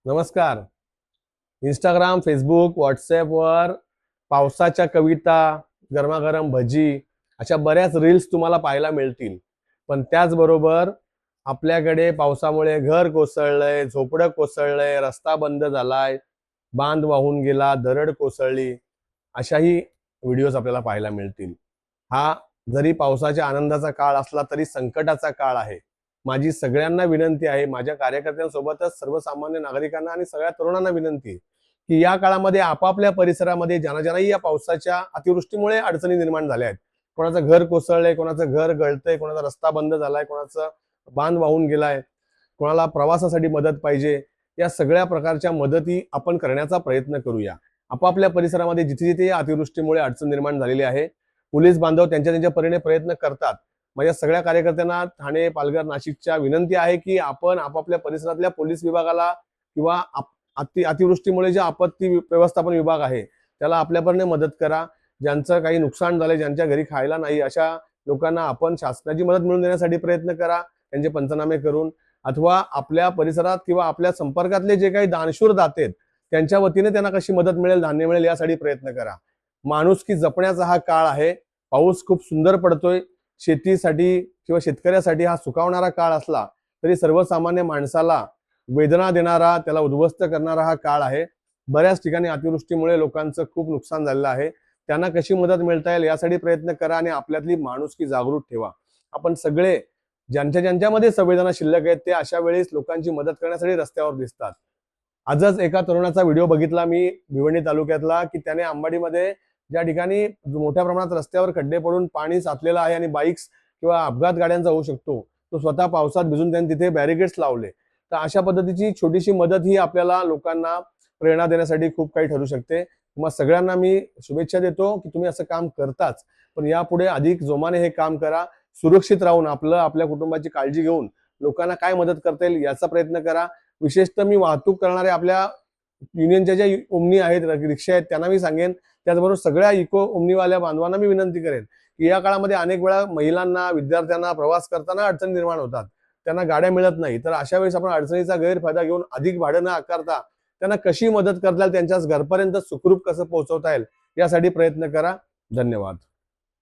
नमस्कार. Instagram, Facebook, व्हॉट्सॲपवर पावसाच्या कविता, गरमागरम भजी अशा बऱ्याच रील्स तुम्हाला पाहायला मिळतील. पण त्याचबरोबर आपल्याकडे पावसामुळे घर कोसळलंय, झोपडं कोसळलंय, रस्ता बंद झालाय, बांध वाहून गेला, दरड कोसळली, अशाही व्हिडिओज आपल्याला पाहायला मिळतील. हा जरी पावसाच्या आनंदाचा काळ असला तरी संकटाचा काळ आहे. माझी सगळ्यांना विनंती आहे, माझ्या कार्यकर्त्यांसोबतच सर्वसामान्य नागरिकांना आणि सगळ्या तरुणांना विनंती आहे की या काळामध्ये आपापल्या परिसरामध्ये ज्यांनाही या पावसाच्या अतिवृष्टीमुळे अडचणी निर्माण झाल्या आहेत, कोणाचं घर कोसळलंय, कोणाचं घर गळतंय, कोणाचा रस्ता बंद झालाय, कोणाचं बांध वाहून गेलाय, कोणाला प्रवासासाठी मदत पाहिजे, या सगळ्या प्रकारच्या मदती आपण करण्याचा प्रयत्न करूया. आपापल्या परिसरामध्ये जिथे जिथे या अतिवृष्टीमुळे अडचण निर्माण झालेली आहे, पोलीस बांधव त्यांच्या त्यांच्या परीने प्रयत्न करतात. माझ्या सगळ्या कार्यकर्त्यांना ठाणे, पालघर, नाशिकच्या विनंती आहे की आपण आपापल्या परिसरातल्या पोलीस विभागाला किंवा अतिवृष्टीमुळे जे आपत्ती व्यवस्थापन विभाग आहे त्याला आपल्यापरीने मदत करा. ज्यांचं काही नुकसान झालंय, ज्यांच्या घरी खायला नाही, अशा लोकांना आपण शासनाची मदत मिळवून देण्यासाठी प्रयत्न करा, त्यांचे पंचनामे करून. अथवा आपल्या परिसरात किंवा आपल्या संपर्कातले जे काही दानशूर दाते आहेत त्यांच्या वतीने त्यांना कशी मदत मिळेल, धान्य मिळेल, यासाठी प्रयत्न करा. माणुसकी जपण्याचा हा काळ आहे. पाऊस खूप सुंदर पडतोय. शेतीसाठी किंवा शेतकऱ्यासाठी हा सुकावणारा काळ असला तरी सर्वसामान्य माणसाला वेदना देणारा, त्याला उद्ध्वस्त करणारा हा काळ आहे. बऱ्याच ठिकाणी अतिवृष्टीमुळे लोकांचं खूप नुकसान झालेलं आहे. त्यांना कशी मदत मिळता येईल यासाठी प्रयत्न करा आणि आपल्यातली माणुसकी जागृत ठेवा. आपण सगळे ज्यांच्यामध्ये संवेदना शिल्लक आहेत ते अशा वेळेस लोकांची मदत करण्यासाठी रस्त्यावर दिसतात. आजच एका तरुणाचा व्हिडिओ बघितला मी भिवंडी तालुक्यातला, की त्याने अंबाडीमध्ये ज्या ठिकाणी मोठ्या प्रमाणात रस्त्यावर खड्डे पडून पाणी साचलेलं आहे आणि बाईक्स किंवा अपघात गाड्यांचा होऊ शकतो, तो स्वतः पावसात भिजून त्यांनी तिथे बॅरिकेड्स लावले. तर अशा पद्धतीची छोटीशी मदत ही आपल्याला लोकांना प्रेरणा देण्यासाठी खूप काही ठरू शकते. मग सगळ्यांना मी शुभेच्छा देतो की तुम्ही असं काम करताच, पण यापुढे अधिक जोमाने हे काम करा. सुरक्षित राहून आपल्या कुटुंबाची काळजी घेऊन लोकांना काय मदत करता येईल याचा प्रयत्न करा. विशेषतः मी वाहतूक करणारे आपल्या युनियनच्या ज्या ओमनी आहेत, रिक्षा आहेत, त्यांना मी सांगेन. त्याचबरोबर सगळ्या इको ओमनीवाल्या बांधवांना मी विनंती करेन की या काळामध्ये अनेक वेळा महिलांना, विद्यार्थ्यांना प्रवास करताना अडचणी निर्माण होतात, त्यांना गाड्या मिळत नाही. तर अशा वेळेस आपण अडचणीचा गैरफायदा घेऊन अधिक भाडं न आकारता त्यांना कशी मदत करता येईल, त्यांच्या घरपर्यंत सुखरूप कसं पोहोचवता येईल यासाठी प्रयत्न करा. धन्यवाद.